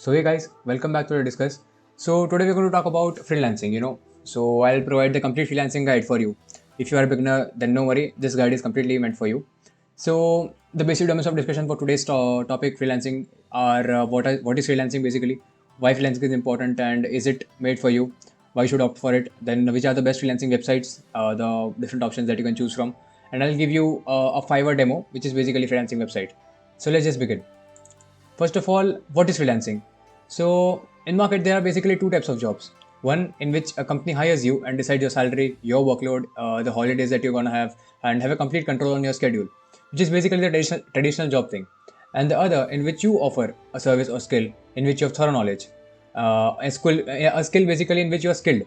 So hey guys, welcome back to the discuss. So today we're going to talk about freelancing. So I'll provide the complete freelancing guide for you. If you are a beginner, then no worry, this guide is completely meant for you. So the basic domains of discussion for today's topic freelancing are what is freelancing basically, why freelancing is important, and is it made for you? Why you should opt for it? Then which are the best freelancing websites? The different options that you can choose from, and I'll give you a Fiverr demo, which is basically freelancing website. So let's just begin. First of all, what is freelancing? So, in market, there are basically two types of jobs. One in which a company hires you and decides your salary, your workload, the holidays that you're gonna have, and have a complete control on your schedule, which is basically the traditional job thing. And the other in which you offer a service or skill in which you have thorough knowledge, a skill basically in which you are skilled.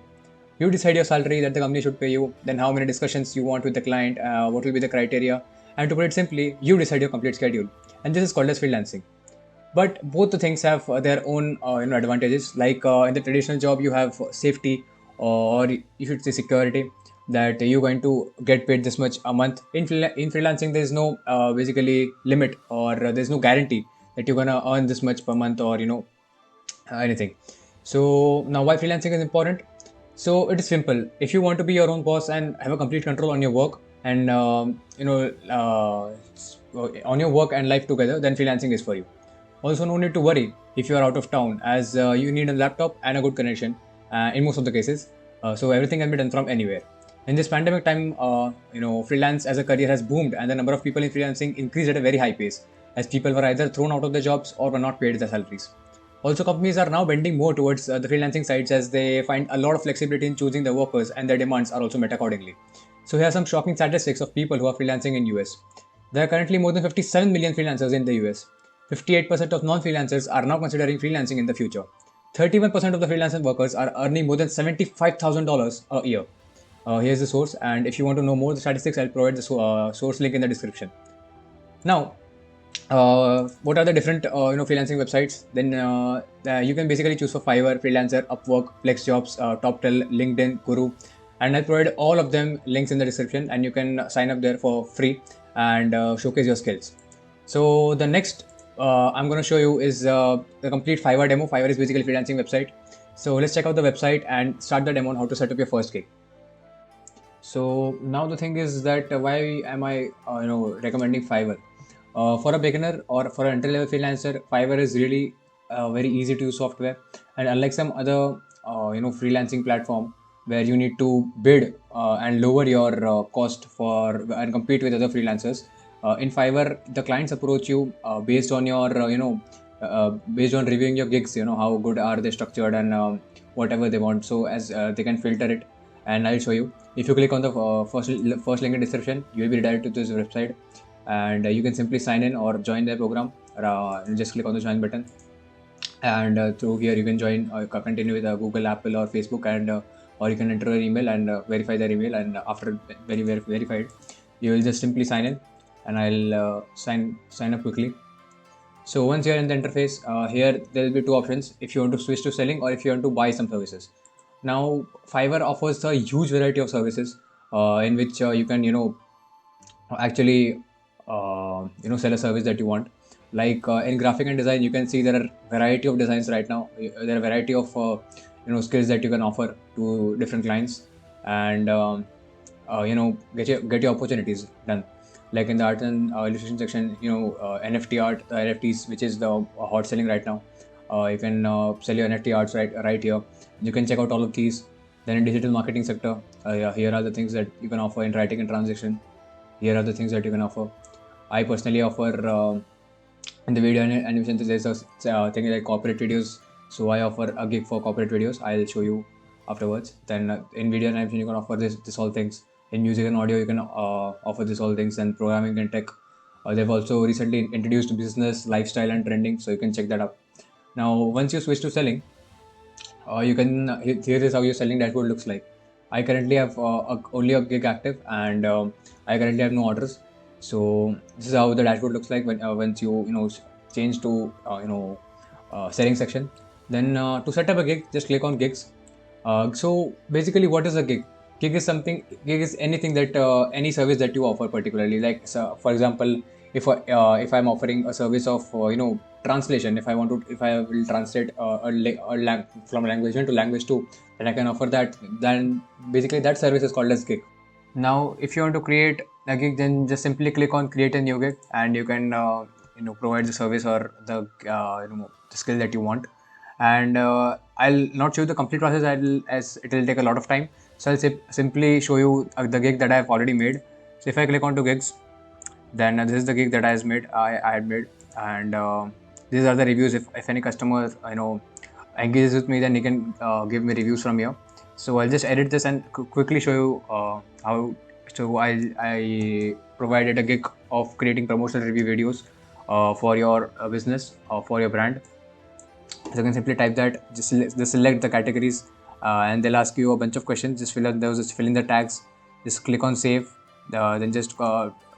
You decide your salary that the company should pay you, then how many discussions you want with the client, what will be the criteria, and to put it simply, you decide your complete schedule. And this is called as freelancing. But both the things have their own advantages. Like in the traditional job you have safety, or you should say security, that you're going to get paid this much a month. In freelancing there is no basically limit, or there's no guarantee that you're gonna earn this much per month, or anything. So now why freelancing is important? So it is simple. If you want to be your own boss and have a complete control on your work, and on your work and life together, then freelancing is for you. Also, no need to worry if you are out of town, as you need a laptop and a good connection in most of the cases. So everything can be done from anywhere. In this pandemic time, freelance as a career has boomed, and the number of people in freelancing increased at a very high pace, as people were either thrown out of their jobs or were not paid their salaries. Also, companies are now bending more towards the freelancing sites, as they find a lot of flexibility in choosing their workers, and their demands are also met accordingly. So here are some shocking statistics of people who are freelancing in US. There are currently more than 57 million freelancers in the US. 58% of non-freelancers are now considering freelancing in the future. 31% of the freelancer workers are earning more than $75,000 a year. Here's the source, and if you want to know more of the statistics, I'll provide the source link in the description. Now, what are the different freelancing websites? Then you can basically choose for Fiverr, Freelancer, Upwork, FlexJobs, TopTel, LinkedIn, Guru, and I'll provide all of them links in the description, and you can sign up there for free and showcase your skills. So the next I'm going to show you is the complete Fiverr demo. Fiverr is basically a freelancing website. So let's check out the website and start the demo on how to set up your first gig. So now the thing is that why am I recommending Fiverr? For a beginner or for an entry level freelancer, Fiverr is really very easy to use software, and unlike some other freelancing platform where you need to bid and lower your cost for and compete with other freelancers, in Fiverr the clients approach you based on your based on reviewing your gigs, how good are they structured, and whatever they want. So as they can filter it, and I'll show you. If you click on the first link in description, you will be redirected to this website, and you can simply sign in or join their program. Just click on the join button, and through here you can join continue with Google, Apple, or Facebook, and or you can enter your email and verify their email, and after verified, you will just simply sign in, and I'll sign up quickly. So once you're in the interface, here there will be two options: if you want to switch to selling, or if you want to buy some services. Now Fiverr offers a huge variety of services in which you can actually sell a service that you want. Like in graphic and design, you can see there are variety of designs right now. There are variety of skills that you can offer to different clients, and get your opportunities done. Like in the art and illustration section, NFT art, the NFTs, which is the hot selling right now. You can sell your NFT arts right here. You can check out all of these. Then in digital marketing sector, yeah, here are the things that you can offer in writing and transition. Here are the things that you can offer. I personally offer in the video animation, there's a thing like corporate videos. So I offer a gig for corporate videos. I'll show you afterwards. Then in video animation, you can offer this all things. In music and audio, you can offer this all things, and programming and tech. They've also recently introduced business, lifestyle, and trending. So you can check that out. Now, once you switch to selling, you can here is how your selling dashboard looks like. I currently have only a gig active, and I currently have no orders. So this is how the dashboard looks like when once you change to selling section. Then to set up a gig, just click on gigs. So basically, what is a gig? Gig is anything that any service that you offer particularly. Like, so for example, if I'm offering a service of translation, if I will translate from language 1 to language 2, then I can offer that. Then basically that service is called as gig. Now, if you want to create a gig, then just simply click on create a new gig, and you can provide the service or the skill that you want. And I'll not show you the complete process, as it will take a lot of time. So I'll simply show you the gig that I've already made. So if I click on to gigs, then this is the gig that I had made, and these are the reviews. If any customer engages with me, then he can give me reviews from here. So I'll just edit this and quickly show you how. So I provided a gig of creating promotional review videos for your business or for your brand. So you can simply type that, just select the categories, and they'll ask you a bunch of questions. Just fill in those, just fill in the tags, just click on save. Then just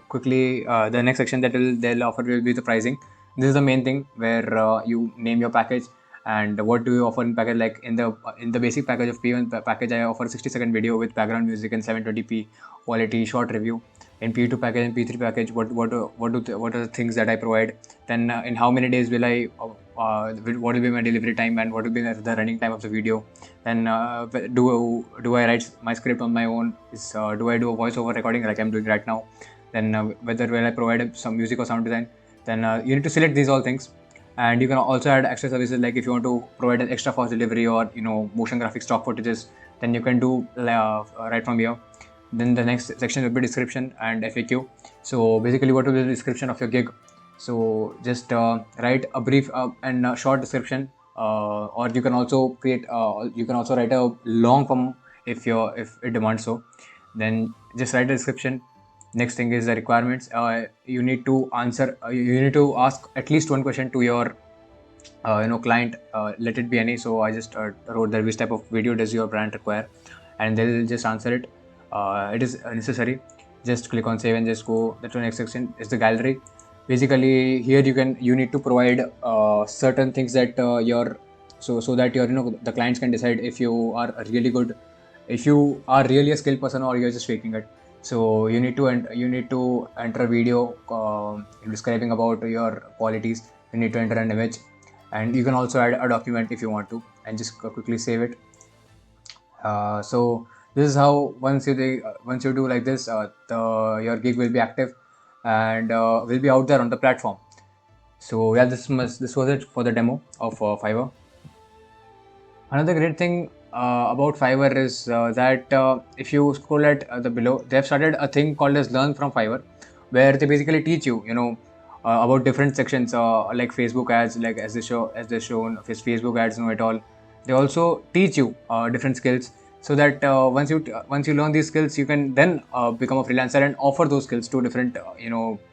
quickly the next section that they'll offer will be the pricing. This is the main thing where you name your package and what do you offer in package. Like in the basic package of P1 package, I offer 60-second video with background music and 720p quality, short review. In P2 package and P3 package, what are the things that I provide? Then in how many days will I what will be my delivery time, and what will be the running time of the video? Then do I write my script on my own? Do I do a voiceover recording like I'm doing right now? Then whether will I provide some music or sound design? Then you need to select these all things, and you can also add extra services, like if you want to provide an extra fast delivery or motion graphic stock footages, then you can do right from here. Then the next section will be description and FAQ. So basically, what will be the description of your gig? So just write a brief and short description, or you can also write a long form if it demands so. Then just write a description. Next thing is the requirements. You need to ask at least one question to your client. Let it be any. So I just wrote that which type of video does your brand require, and they'll just answer it. It is necessary. Just click on save and just go. The next section is the gallery. Basically, here you need to provide certain things that so that the clients can decide if you are really good, if you are really a skilled person, or you're just faking it. So you need to enter a video describing about your qualities. You need to enter an image, and you can also add a document if you want to, and just quickly save it. So this is how once you do like this, your gig will be active and will be out there on the platform. So yeah, this was it for the demo of Fiverr. Another great thing about Fiverr is that if you scroll at the below, they have started a thing called as Learn from Fiverr, where they basically teach you, about different sections, like Facebook ads, like as they shown, Facebook ads, know it all. They also teach you different skills, so that once you learn these skills, you can then become a freelancer and offer those skills to different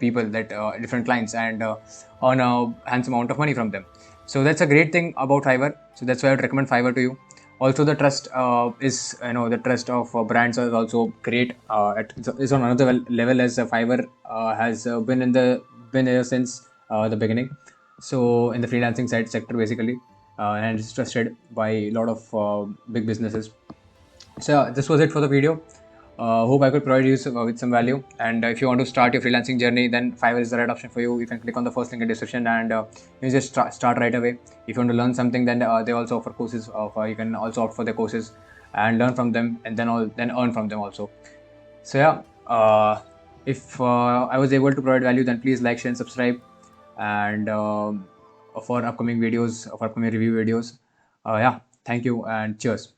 people, that different clients, and earn a handsome amount of money from them. So that's a great thing about Fiverr. So that's why I would recommend Fiverr to you. Also, the trust the trust of brands is also great. It's on another level, as Fiverr has been there since the beginning. So in the freelancing sector, basically, and it's trusted by a lot of big businesses. So this was it for the video. Hope I could provide you with some value. And if you want to start your freelancing journey, then Fiverr is the right option for you. You can click on the first link in the description, and you just start right away. If you want to learn something, then they also offer courses. You can also opt for the courses and learn from them, and then earn from them also. So yeah, if I was able to provide value, then please like, share, and subscribe. And for upcoming videos, for upcoming review videos, yeah, thank you and cheers.